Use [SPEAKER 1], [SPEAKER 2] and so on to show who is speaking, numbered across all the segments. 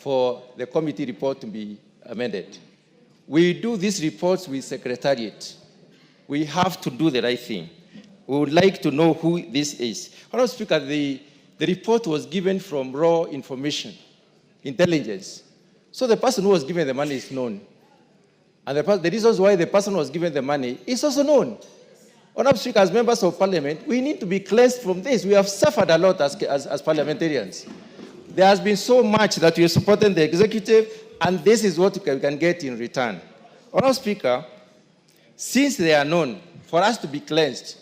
[SPEAKER 1] for the committee report to be amended. We do these reports with Secretariat. We have to do the right thing. We would like to know who this is. Honorable Speaker, the report was given from raw information, intelligence. So the person who was given the money is known. And the reasons why the person was given the money is also known. Honorable Speaker, as members of parliament, we need to be cleansed from this. We have suffered a lot as parliamentarians. There has been so much that we are supporting the executive, and this is what we can get in return. Honorable Speaker, since they are known, for us to be cleansed,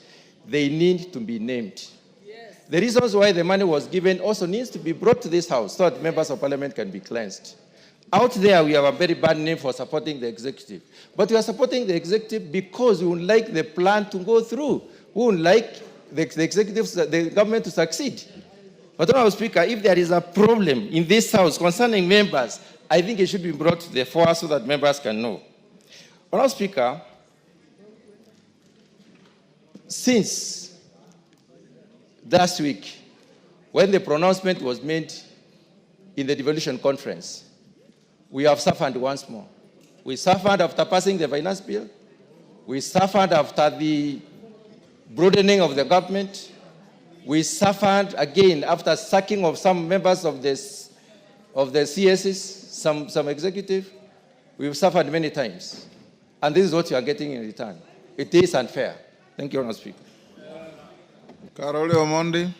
[SPEAKER 1] they need to be named. Yes. The reasons why the money was given also needs to be brought to this house so that members of parliament can be cleansed. Out there, we have a very bad name for supporting the executive. But we are supporting the executive because we would like the plan to go through. We would like the government to succeed. But, Honorable Speaker, if there is a problem in this house concerning members, I think it should be brought to the fore so that members can know. Honorable Speaker, since last week, when the pronouncement was made in the devolution conference, we have suffered once more. We suffered after passing the finance bill. We suffered after the broadening of the government. We suffered again after sacking of some members of the CSs, some executive. We've suffered many times. And this is what you are getting in return. It is unfair. Thank you, Honourable Speaker.
[SPEAKER 2] Karole Omondi.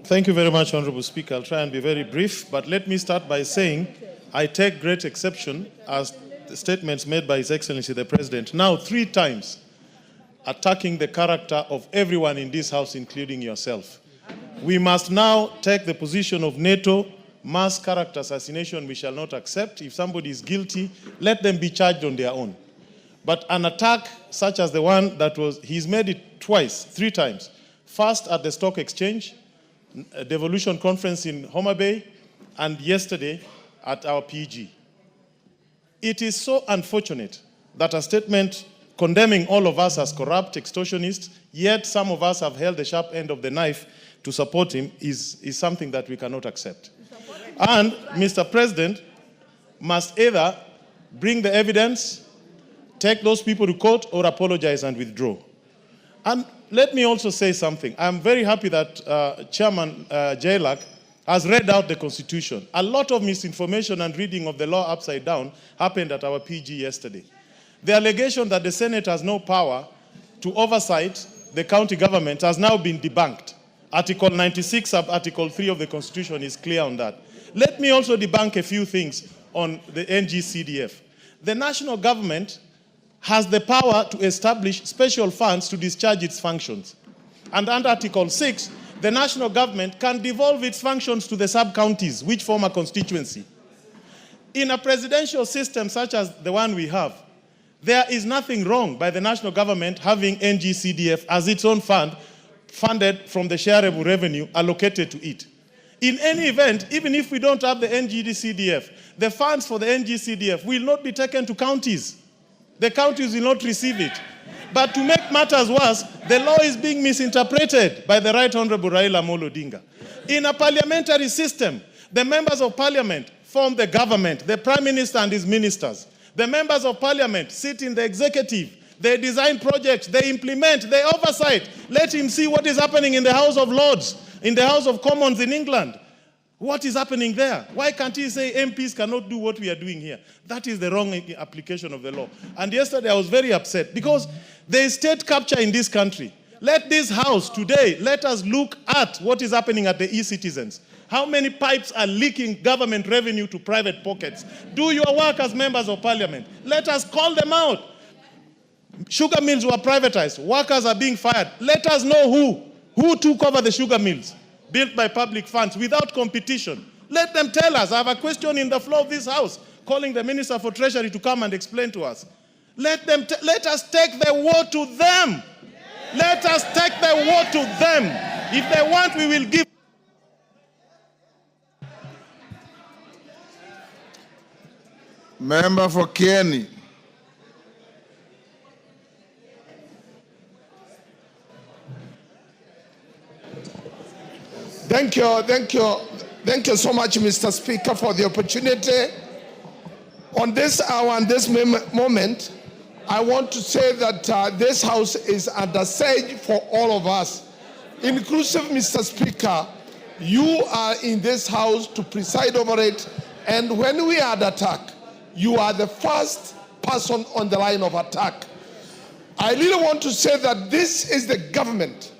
[SPEAKER 3] Thank you very much, Honourable Speaker. I'll try and be very brief, but let me start by saying I take great exception as the statements made by His Excellency the President, now 3 times, attacking the character of everyone in this House, including yourself. We must now take the position of NATO. Mass character assassination we shall not accept. If somebody is guilty, let them be charged on their own. But an attack such as the one that he's made it twice, 3 times. First at the stock exchange, a devolution conference in Homa Bay, and yesterday at our PG. It is so unfortunate that a statement condemning all of us as corrupt extortionists, yet some of us have held the sharp end of the knife to support him, is something that we cannot accept. And Mr. President must either bring the evidence, take those people to court, or apologize and withdraw. And let me also say something. I'm very happy that Chairman Jailak has read out the Constitution. A lot of misinformation and reading of the law upside down happened at our PG yesterday. The allegation that the Senate has no power to oversight the county government has now been debunked. Article 96 of Article 3 of the Constitution is clear on that. Let me also debunk a few things on the NGCDF. The national government has the power to establish special funds to discharge its functions. And under Article 6, the national government can devolve its functions to the sub-counties, which form a constituency. In a presidential system such as the one we have, there is nothing wrong by the national government having NGCDF as its own fund, funded from the shareable revenue allocated to it. In any event, even if we don't have the NGCDF, the funds for the NGCDF will not be taken to counties. The counties will not receive it. But to make matters worse, the law is being misinterpreted by the Right Honorable Raila Amolo Odinga. In a parliamentary system, the members of parliament form the government, the prime minister and his ministers. The members of parliament sit in the executive. They design projects, they implement, they oversight. Let him see what is happening in the House of Lords, in the House of Commons in England. What is happening there? Why can't he say MPs cannot do what we are doing here? That is the wrong application of the law. And yesterday I was very upset because there is state capture in this country. Let this house today, let us look at what is happening at the e-citizens. How many pipes are leaking government revenue to private pockets? Do your work as members of parliament. Let us call them out. Sugar mills were privatized. Workers are being fired. Let us know who took over the sugar mills built by public funds without competition. Let them tell us. I have a question in the floor of this house calling the Minister for Treasury to come and explain to us. Let us take the war to them. Let us take the war to them. If they want, we will give.
[SPEAKER 2] Member for Kieni.
[SPEAKER 4] Thank you. Thank you so much, Mr. Speaker, for the opportunity. On this hour and this moment, I want to say that this House is under siege for all of us, inclusive, Mr. Speaker. You are in this House to preside over it, and when we are under attack, you are the first person on the line of attack. I really want to say that this is the government,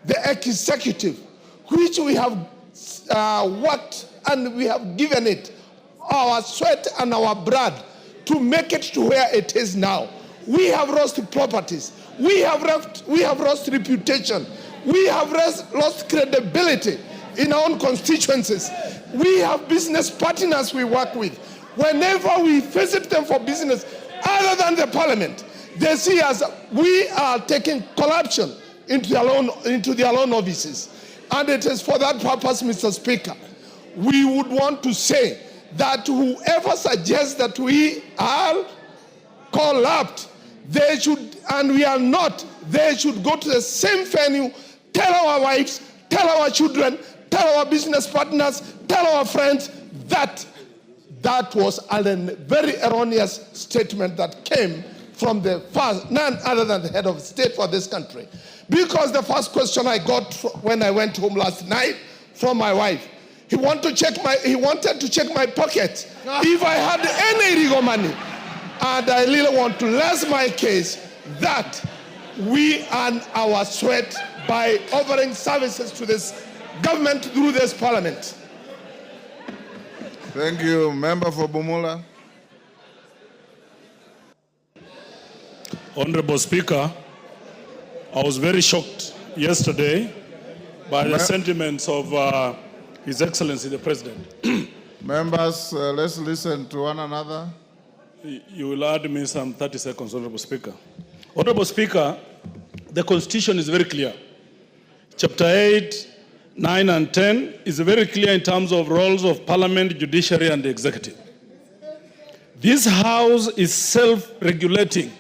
[SPEAKER 4] the executive, which we have worked and we have given it our sweat and our blood to make it to where it is now. We have lost properties. We have lost reputation. We have lost credibility in our own constituencies. We have business partners we work with. Whenever we visit them for business, other than the parliament, they see us, we are taking corruption into their own offices. And it is for that purpose, Mr. Speaker, we would want to say that whoever suggests that we are corrupt, they should, and we are not, they should go to the same venue, tell our wives, tell our children, tell our business partners, tell our friends that that was a very erroneous statement that came from the first, none other than the head of state for this country. Because the first question I got when I went home last night from my wife, he wanted to check my pocket if I had any illegal money. And I really want to rest my case that we earn our sweat by offering services to this government through this parliament.
[SPEAKER 2] Thank you. Member for Bumula.
[SPEAKER 5] Honorable Speaker, I was very shocked yesterday by the sentiments of His Excellency the President.
[SPEAKER 2] Members, let's listen to one another.
[SPEAKER 5] You will add me some 30 seconds, Honorable Speaker. Honorable Speaker, the Constitution is very clear. Chapter 8, 9 and 10 is very clear in terms of roles of Parliament, Judiciary and the Executive. This House is self-regulating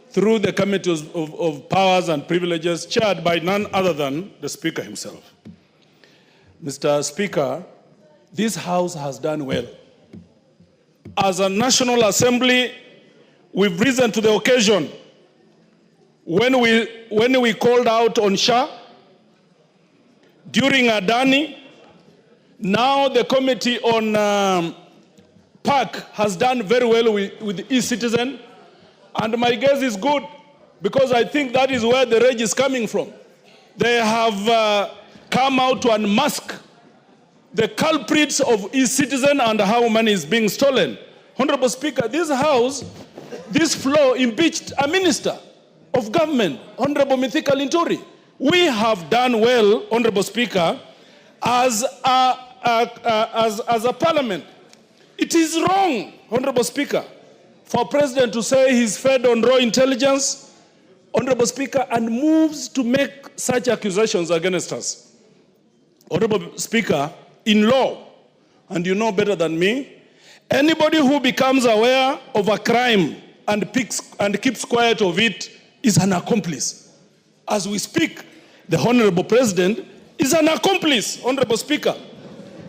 [SPEAKER 5] through the Committee of Powers and Privileges chaired by none other than the Speaker himself. Mr. Speaker, this House has done well. As a National Assembly, we've risen to the occasion. When we called out on Shah, during Adani, now the Committee on PAC has done very well with e-citizen. And my guess is good, because I think that is where the rage is coming from. They have come out to unmask the culprits of e-citizen and how money is being stolen. Honorable Speaker, this House, this floor impeached a minister of government, Honorable Mithika Linturi. We have done well, Honorable Speaker, as a parliament. It is wrong, Honorable Speaker, for a president to say he's fed on raw intelligence, Honorable Speaker, and moves to make such accusations against us. Honorable Speaker, in law, and you know better than me, anybody who becomes aware of a crime and keeps quiet of it is an accomplice. As we speak, the Honorable President is an accomplice, Honorable Speaker.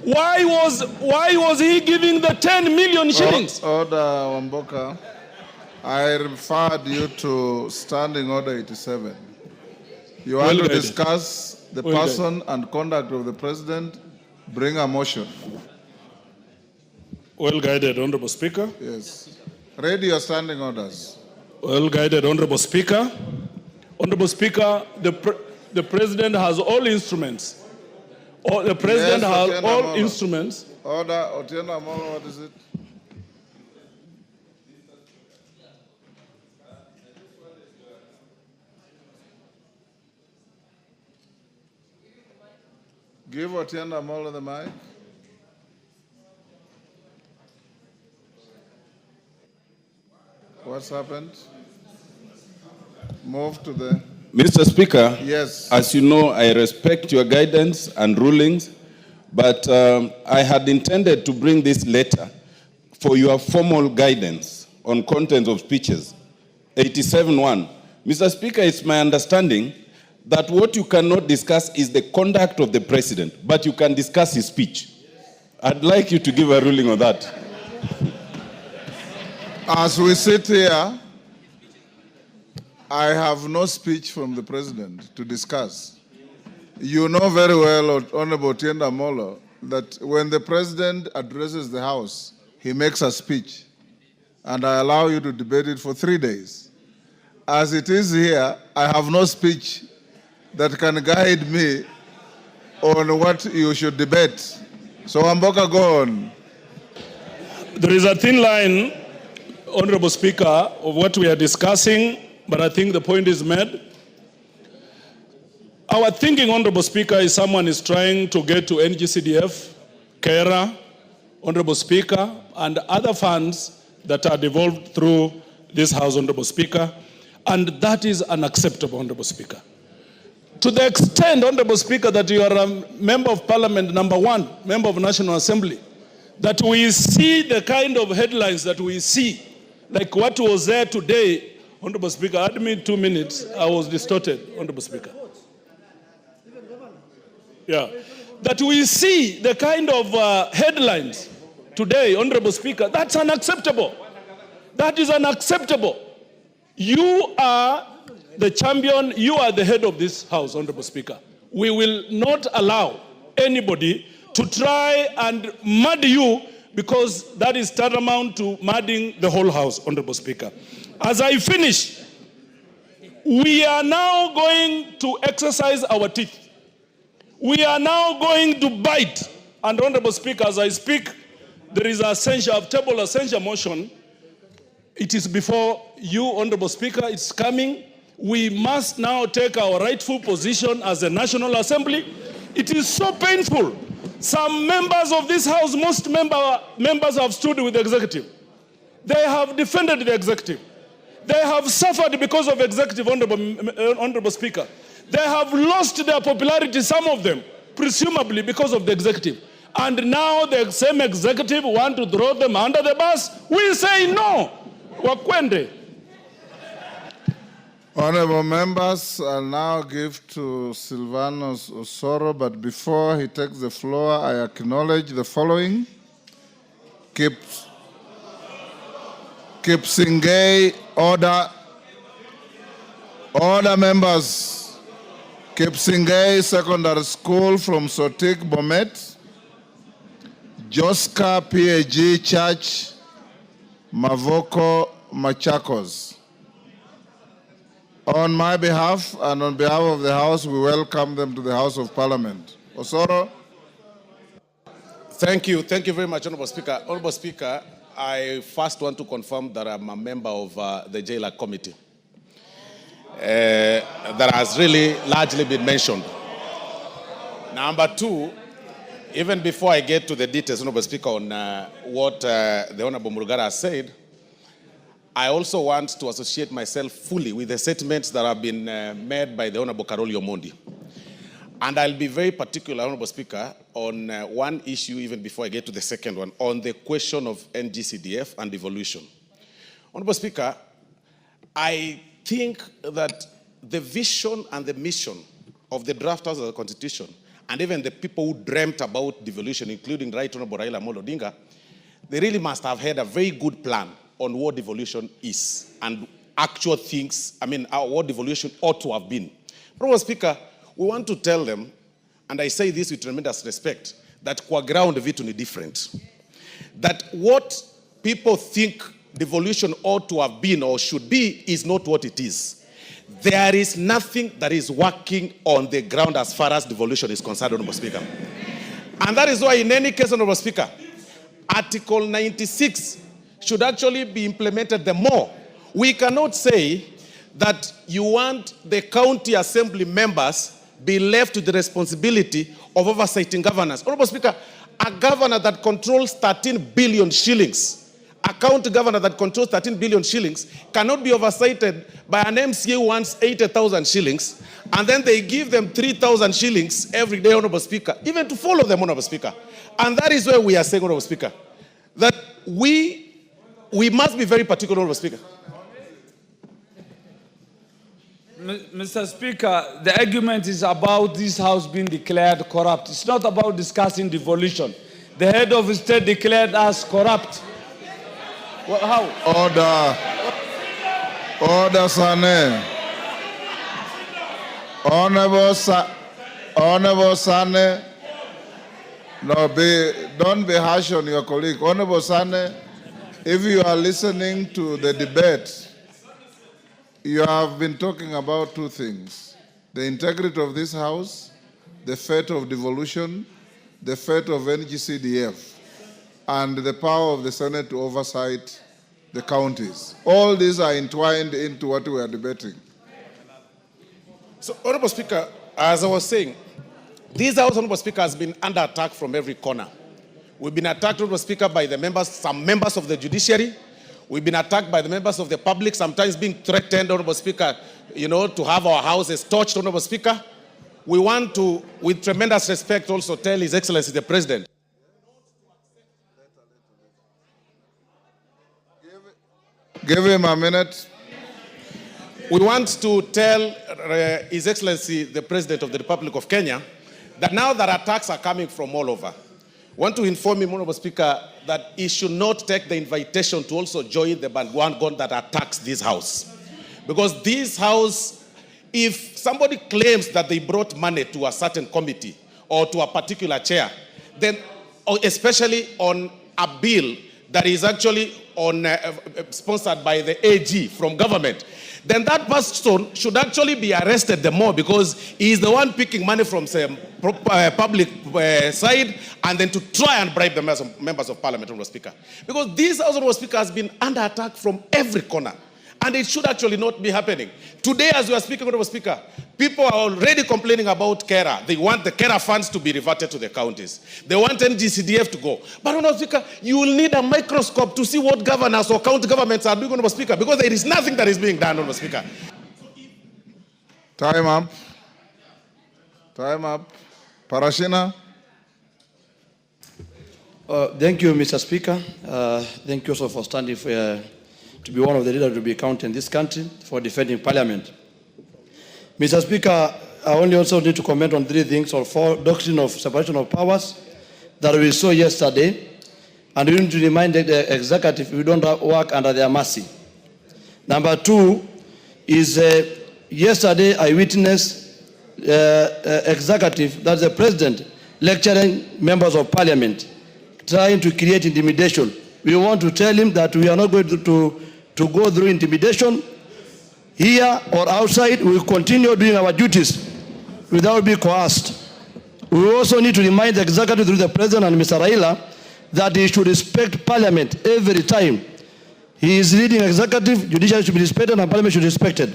[SPEAKER 5] Why was he giving the 10 million shillings?
[SPEAKER 2] Order, Wamboka. I referred you to Standing Order 87. You want to discuss the person and conduct of the President? Bring a motion.
[SPEAKER 5] Well guided, Honorable Speaker.
[SPEAKER 2] Yes. Read your standing orders.
[SPEAKER 5] Well guided, Honorable Speaker. Honorable Speaker, the President has all instruments. The President has all instruments.
[SPEAKER 2] Order, Otieno Amolo, what is it? Give Otieno Amolo the mic. What's happened? Move to the...
[SPEAKER 6] Mr. Speaker,
[SPEAKER 2] yes.
[SPEAKER 6] As you know, I respect your guidance and rulings, but I had intended to bring this letter for your formal guidance on content of speeches. 87.1. Mr. Speaker, it's my understanding that what you cannot discuss is the conduct of the President, but you can discuss his speech. I'd like you to give a ruling on that.
[SPEAKER 2] As we sit here, I have no speech from the president to discuss. You know very well, Honorable Tienda Molo, that when the president addresses the House, he makes a speech, and I allow you to debate it for 3 days. As it is here, I have no speech that can guide me on what you should debate. So Amboka, go on.
[SPEAKER 5] There is a thin line, Honorable Speaker, of what we are discussing, but I think the point is made. Our thinking, Honorable Speaker, is someone is trying to get to NGCDF, KERA, Honorable Speaker, and other funds that are devolved through this House, Honorable Speaker, and that is unacceptable, Honorable Speaker. To the extent, Honorable Speaker, that you are a member of Parliament, number one, member of National Assembly, that we see the kind of headlines that we see, like what was there today, Honorable Speaker, add me 2 minutes, I was distorted, Honorable Speaker. Yeah, that we see the kind of headlines today, Honorable Speaker, that's unacceptable. That is unacceptable. You are the champion, you are the head of this House, Honorable Speaker. We will not allow anybody to try and mud you, because that is tantamount to mudding the whole House, Honorable Speaker. As I finish, we are now going to exercise our teeth. We are now going to bite. And Honorable Speaker, as I speak, there is a censure, I've tabled a censure motion. It is before you, Honorable Speaker, it's coming. We must now take our rightful position as a National Assembly. It is so painful. Some members of this House, most members have stood with the executive. They have defended the executive. They have suffered because of executive, Honorable Speaker. They have lost their popularity, some of them, presumably because of the executive. And now the same executive want to throw them under the bus. We say no. Wakwende.
[SPEAKER 2] Honorable members, I'll now give to Silvanus Osoro, but before he takes the floor, I acknowledge the following. Kipsingay, order. Order, members. Kipsingay Secondary School from Sotik, Bomet. Joska PAG Church, Mavoko, Machakos. On my behalf and on behalf of the House, we welcome them to the House of Parliament. Osoro.
[SPEAKER 7] Thank you very much, Honorable Speaker. Honorable Speaker, I first want to confirm that I'm a member of the Jailer Committee. That has really largely been mentioned. Number two, even before I get to the details, Honorable Speaker, on what the Honorable Murugara has said, I also want to associate myself fully with the statements that have been made by the Honorable Karoli Omondi. And I'll be very particular, Honorable Speaker, on one issue even before I get to the second one, on the question of NGCDF and devolution. Honorable Speaker, I think that the vision and the mission of the drafters of the Constitution, and even the people who dreamt about devolution, including Right Honorable Raila Amolo Odinga, they really must have had a very good plan on what devolution is and actual things, what devolution ought to have been. Honorable Speaker, we want to tell them, and I say this with tremendous respect, that kwa ground vitu ni different. That what people think devolution ought to have been or should be is not what it is. There is nothing that is working on the ground as far as devolution is concerned, Honorable Speaker. And that is why in any case, Honorable Speaker, Article 96 should actually be implemented the more. We cannot say that you want the county assembly members be left with the responsibility of oversighting governors. Honorable Speaker, a governor that controls 13 billion shillings, a county governor that controls 13 billion shillings cannot be oversighted by an MCA who wants 80,000 shillings, and then they give them 3,000 shillings every day, Honorable Speaker, even to follow them, Honorable Speaker. And that is where we are saying, Honorable Speaker, that we must be very particular, Honorable Speaker.
[SPEAKER 8] Mr. Speaker, the argument is about this House being declared corrupt. It's not about discussing devolution. The head of state declared us corrupt. Well, how?
[SPEAKER 2] Order, Sane. Honorable Sane. No, don't be harsh on your colleague. Honorable Sane, if you are listening to the debate, you have been talking about two things: the integrity of this House, the fate of devolution, the fate of NGCDF, and the power of the Senate to oversight the counties. All these are entwined into what we are debating.
[SPEAKER 7] So, Honorable Speaker, as I was saying, this House, Honorable Speaker, has been under attack from every corner. We've been attacked, Honorable Speaker, by the members, some members of the judiciary. We've been attacked by the members of the public, sometimes being threatened, Honorable Speaker, to have our houses torched, Honorable Speaker. We want to, with tremendous respect, also tell His Excellency the President.
[SPEAKER 2] Give him a minute.
[SPEAKER 7] We want to tell His Excellency the President of the Republic of Kenya that now that attacks are coming from all over, I want to inform him, Honorable Speaker, that he should not take the invitation to also join the bandwagon that attacks this House. Because this House, if somebody claims that they brought money to a certain committee or to a particular chair, then especially on a bill that is actually sponsored by the AG from government, then that person should actually be arrested the more, because he is the one picking money from the public side and then to try and bribe the members of parliament, Honorable Speaker. Because this House, Honorable Speaker, has been under attack from every corner. And it should actually not be happening. Today, as we are speaking, Honorable Speaker, people are already complaining about KERA. They want the KERA funds to be reverted to the counties. They want NGCDF to go. But, Honorable Speaker, you will need a microscope to see what governors or county governments are doing, Honorable Speaker, because there is nothing that is being done, Honorable Speaker.
[SPEAKER 2] Time up. Time up. Parashina.
[SPEAKER 9] Thank you, Mr. Speaker. Thank you also for standing for to be one of the leaders to be counted in this country for defending Parliament. Mr. Speaker, I only also need to comment on three things, or four: doctrine of separation of powers that we saw yesterday, and we need to remind the executive we don't work under their mercy. Number two is yesterday I witnessed executive, that's the president, lecturing members of Parliament, trying to create intimidation. We want to tell him that we are not going to go through intimidation here or outside. We will continue doing our duties without being coerced. We also need to remind the executive through the president and Mr. Raila that he should respect Parliament every time. He is leading executive, judiciary should be respected, and Parliament should be respected.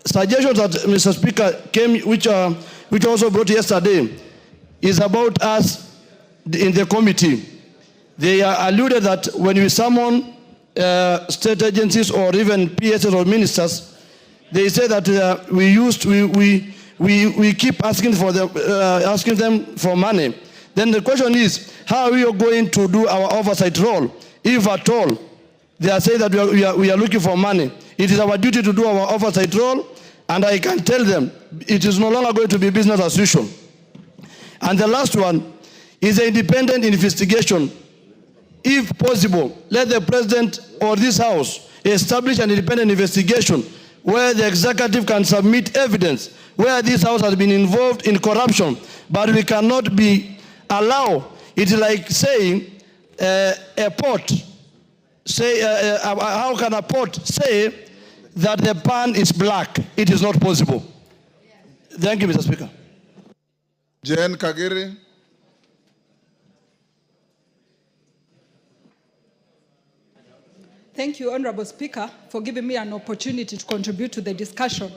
[SPEAKER 9] Suggestions that Mr. Speaker came, which also brought yesterday, is about us in the committee. They alluded that when we summon state agencies or even PSs or ministers, they say that we keep asking them for money. Then the question is, how are we going to do our oversight role? If at all, they are saying that we are looking for money. It is our duty to do our oversight role, and I can tell them it is no longer going to be business as usual. And the last one is an independent investigation. If possible, let the president or this House establish an independent investigation where the executive can submit evidence where this House has been involved in corruption. But we cannot allow it, like saying a pot. How can a pot say that the pan is black? It is not possible. Thank you, Mr. Speaker.
[SPEAKER 2] Jane Kagiri.
[SPEAKER 10] Thank you, Honorable Speaker, for giving me an opportunity to contribute to the discussion.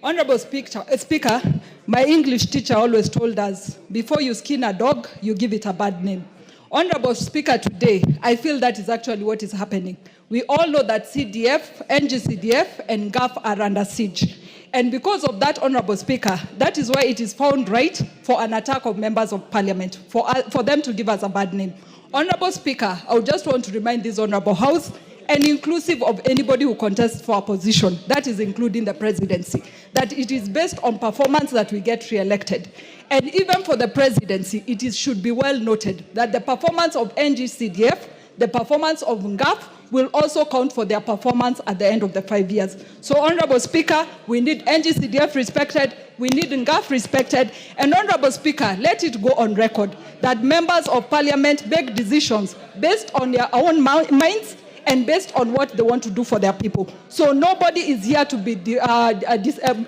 [SPEAKER 10] Honorable Speaker, my English teacher always told us, before you skin a dog, you give it a bad name. Honorable Speaker, today, I feel that is actually what is happening. We all know that CDF, NGCDF, and GAF are under siege. And because of that, Honorable Speaker, that is why it is found right for an attack of members of Parliament, for them to give us a bad name. Honorable Speaker, I would just want to remind this Honorable House, and inclusive of anybody who contests for a position, that is including the presidency, that it is based on performance that we get re-elected. And even for the presidency, should be well noted that the performance of NGCDF, the performance of NGAF, will also count for their performance at the end of the 5 years. So, Honorable Speaker, we need NGCDF respected, we need NGAF respected, and Honorable Speaker, let it go on record that members of parliament make decisions based on their own minds and based on what they want to do for their people. So nobody is here to be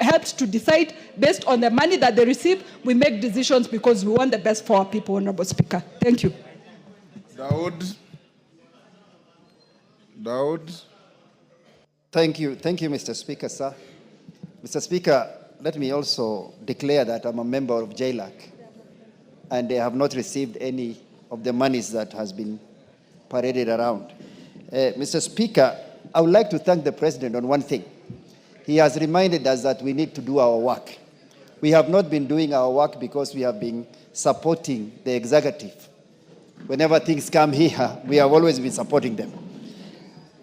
[SPEAKER 10] helped to decide based on the money that they receive. We make decisions because we want the best for our people, Honorable Speaker. Thank you.
[SPEAKER 2] Daud.
[SPEAKER 11] Thank you, Mr. Speaker, sir. Mr. Speaker, let me also declare that I'm a member of JLAC, and they have not received any of the monies that has been paraded around. Mr. Speaker, I would like to thank the President on one thing. He has reminded us that we need to do our work. We have not been doing our work because we have been supporting the executive. Whenever things come here, we have always been supporting them.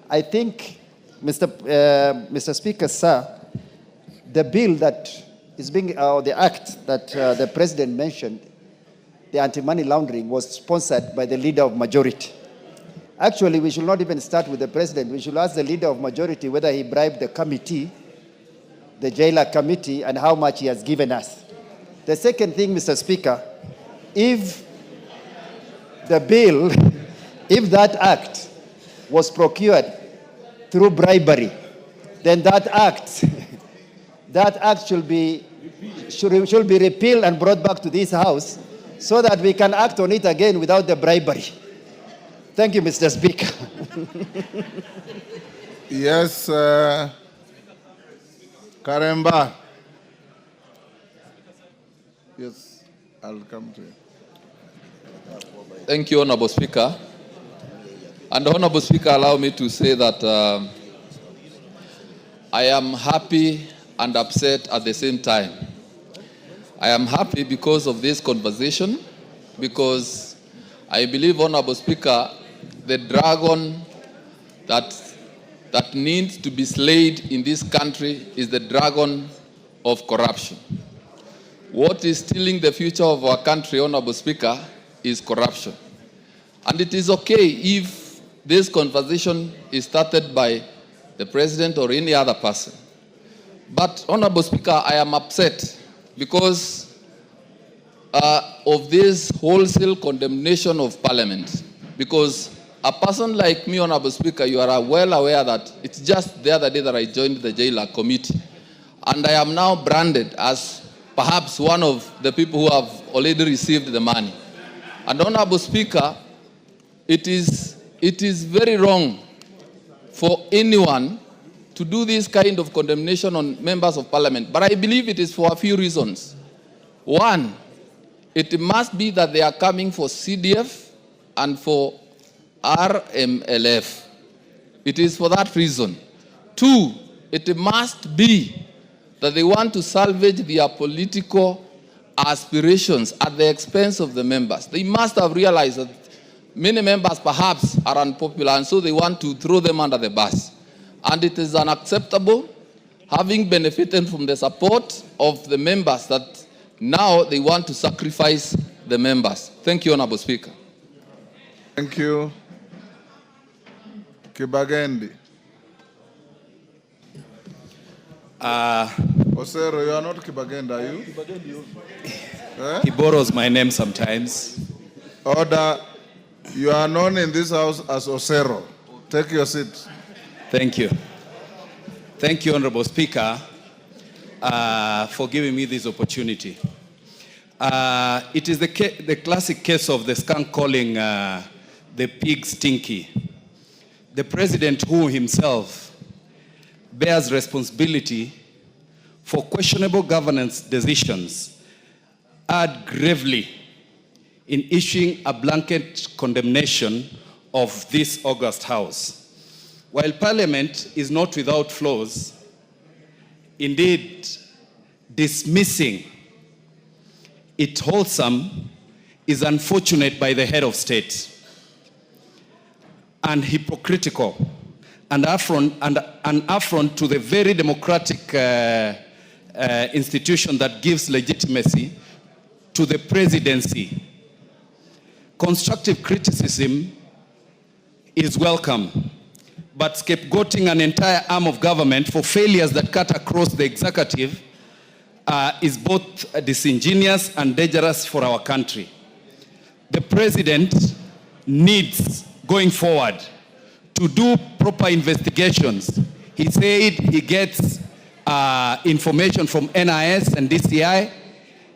[SPEAKER 11] I think, Mr. Speaker, sir, the bill that is being, the act that the President mentioned, the anti-money laundering, was sponsored by the leader of majority. Actually, we should not even start with the President. We should ask the leader of majority whether he bribed the committee, the JLAC committee, and how much he has given us. The second thing, Mr. Speaker, if the bill, if that act was procured through bribery, then that act should be repealed and brought back to this House so that we can act on it again without the bribery. Thank you, Mr. Speaker.
[SPEAKER 2] Yes, Karemba. Yes, I'll come to you.
[SPEAKER 12] Thank you, Honorable Speaker. And Honorable Speaker, allow me to say that I am happy and upset at the same time. I am happy because of this conversation, because I believe, Honorable Speaker, the dragon that needs to be slayed in this country is the dragon of corruption. What is stealing the future of our country, Honorable Speaker, is corruption. And it is okay if this conversation is started by the President or any other person. But, Honorable Speaker, I am upset because of this wholesale condemnation of Parliament. Because a person like me, Honorable Speaker, you are well aware that it's just the other day that I joined the JLAC committee. And I am now branded as perhaps one of the people who have already received the money. And, Honorable Speaker, it is very wrong for anyone to do this kind of condemnation on members of Parliament. But I believe it is for a few reasons. One, it must be that they are coming for CDF and for RMLF. It is for that reason. Two, it must be that they want to salvage their political aspirations at the expense of the members. They must have realized that many members perhaps are unpopular, and so they want to throw them under the bus. And it is unacceptable, having benefited from the support of the members, that now they want to sacrifice the members. Thank you, Honorable Speaker.
[SPEAKER 2] Thank you. Kibagendi. Osero, you are not Kibagendi, are you?
[SPEAKER 13] He borrows my name sometimes.
[SPEAKER 2] Order. You are known in this House as Osero. Take your seat.
[SPEAKER 13] Thank you. Thank you, Honorable Speaker, for giving me this opportunity. It is the classic case of the skunk calling the pig stinky. The President, who himself bears responsibility for questionable governance decisions, erred gravely in issuing a blanket condemnation of this august House. While Parliament is not without flaws, indeed, dismissing it wholesome is unfortunate by the head of state and hypocritical an affront to the very democratic institution that gives legitimacy to the presidency. Constructive criticism is welcome, but scapegoating an entire arm of government for failures that cut across the executive is both disingenuous and dangerous for our country. The president needs, going forward, to do proper investigations. He said he gets information from NIS and DCI.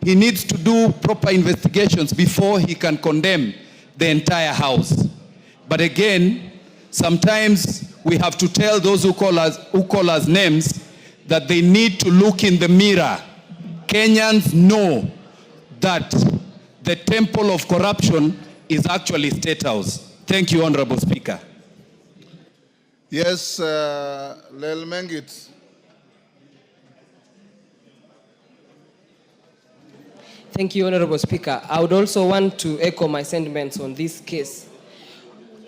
[SPEAKER 13] He needs to do proper investigations before he can condemn the entire House. But again, sometimes we have to tell those who call us names that they need to look in the mirror. Kenyans know that the temple of corruption is actually State House. Thank you, Honorable Speaker.
[SPEAKER 2] Yes, Lel Mengit.
[SPEAKER 14] Thank you, Honorable Speaker. I would also want to echo my sentiments on this case.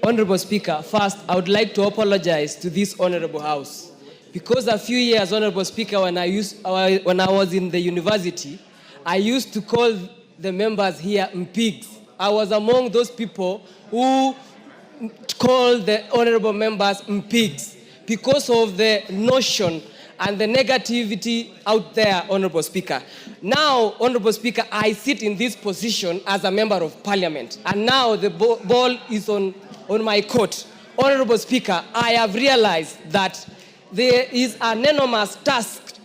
[SPEAKER 14] Honorable Speaker, first, I would like to apologize to this Honorable House. Because a few years, Honorable Speaker, when I was in the university, I used to call the members here pigs. I was among those people who called the honorable members pigs because of the notion and the negativity out there, Honorable Speaker. Now, Honorable Speaker, I sit in this position as a member of Parliament, and now the ball is on my court. Honorable Speaker, I have realized that there is an enormous task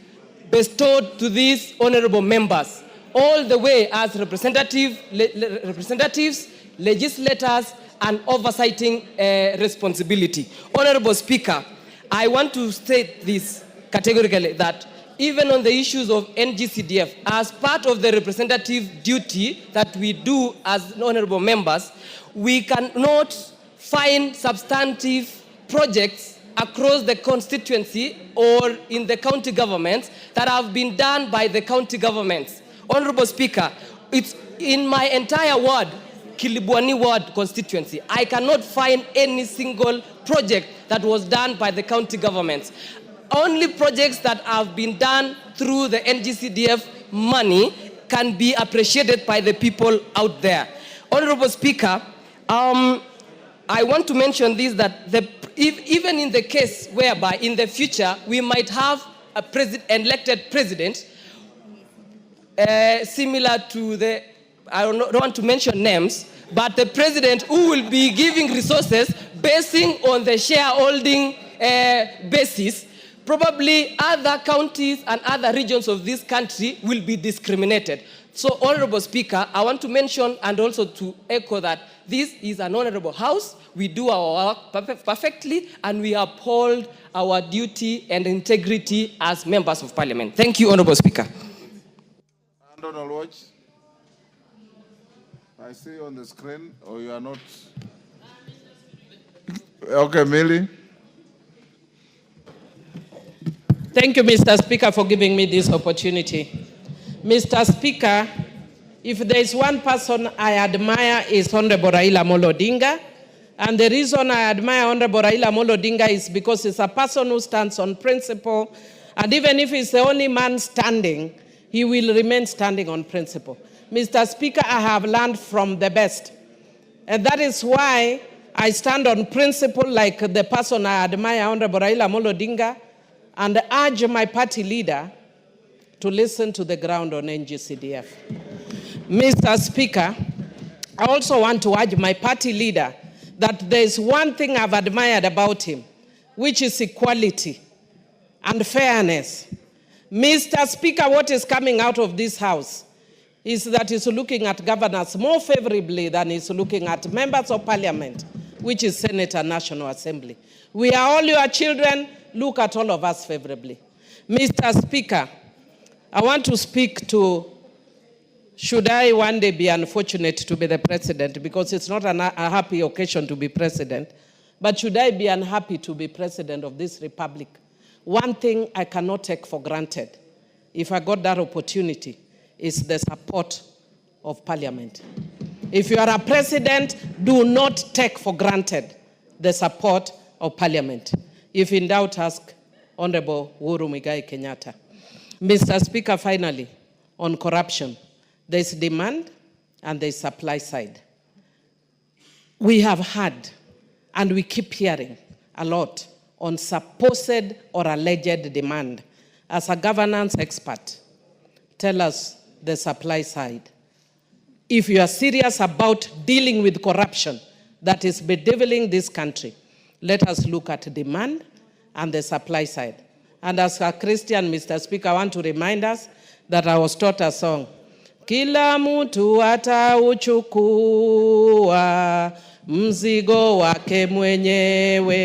[SPEAKER 14] bestowed to these honorable members, all the way as representatives, legislators, and oversighting responsibility. Honorable Speaker, I want to state this categorically, that even on the issues of NGCDF, as part of the representative duty that we do as honorable members, we cannot find substantive projects across the constituency or in the county governments that have been done by the county governments. Honorable Speaker, it's in my entire ward, Kilibwani ward constituency, I cannot find any single project that was done by the county governments. Only projects that have been done through the NGCDF money can be appreciated by the people out there. Honorable Speaker, I want to mention this, that even in the case whereby in the future we might have a elected president similar to the, I don't want to mention names, but the president who will be giving resources basing on the shareholding basis, probably other counties and other regions of this country will be discriminated. So, Honorable Speaker, I want to mention and also to echo that this is an honorable house. We do our work perfectly, and we uphold our duty and integrity as members of Parliament. Thank you, Honorable Speaker.
[SPEAKER 2] Donald Watch, I see you on the screen, or you are not? Okay, Millie.
[SPEAKER 15] Thank you, Mr. Speaker, for giving me this opportunity. Mr. Speaker, if there is one person I admire is Honorable Raila Amolo Odinga. And the reason I admire Honorable Raila Amolo Odinga is because he's a person who stands on principle. And even if he's the only man standing, he will remain standing on principle. Mr. Speaker, I have learned from the best. And that is why I stand on principle like the person I admire, Honorable Raila Amolo Odinga, and urge my party leader to listen to the ground on NGCDF. Mr. Speaker, I also want to urge my party leader that there is one thing I've admired about him, which is equality and fairness. Mr. Speaker, what is coming out of this house is that he's looking at governors more favorably than he's looking at members of Parliament, which is Senate and National Assembly. We are all your children. Look at all of us favorably. Mr. Speaker, I want to speak to, should I one day be unfortunate to be the president, because it's not a happy occasion to be president, but should I be unhappy to be president of this republic? One thing I cannot take for granted, if I got that opportunity, is the support of Parliament. If you are a president, do not take for granted the support of Parliament. If in doubt, ask Honorable Uhuru Muigai Kenyatta. Mr. Speaker, finally, on corruption, there's demand and there's supply side. We have heard and we keep hearing a lot on supposed or alleged demand. As a governance expert, tell us the supply side. If you are serious about dealing with corruption that is bedeviling this country, let us look at demand and the supply side. And as a Christian, Mr. Speaker, I want to remind us that I was taught a song. Kila mtu atauchukua mzigo wake mwenyewe.